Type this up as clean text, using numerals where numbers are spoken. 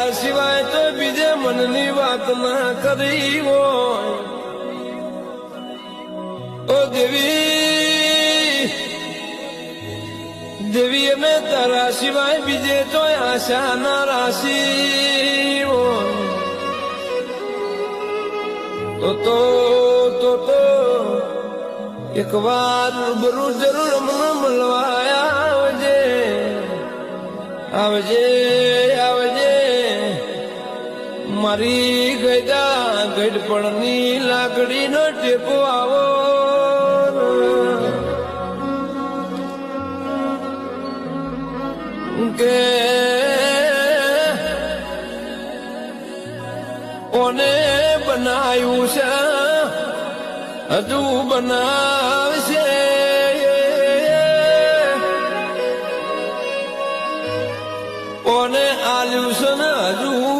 તારા સિવાય તો બીજે મનની વાત ના કરી હોય ઓ દેવી દેવી અમે તારા સિવાય બીજે તો આશા ના રાશી તો એક વાર રૂબરૂ જરૂર મને મળવા આવજે આવજે આવજે મારી ગયડા ગઢપણની લાકડીનો ટેકો આવો કે ઓને બનાવ્યું છે હજુ બનાવશે ઓને આલ્યું છે ને હજુ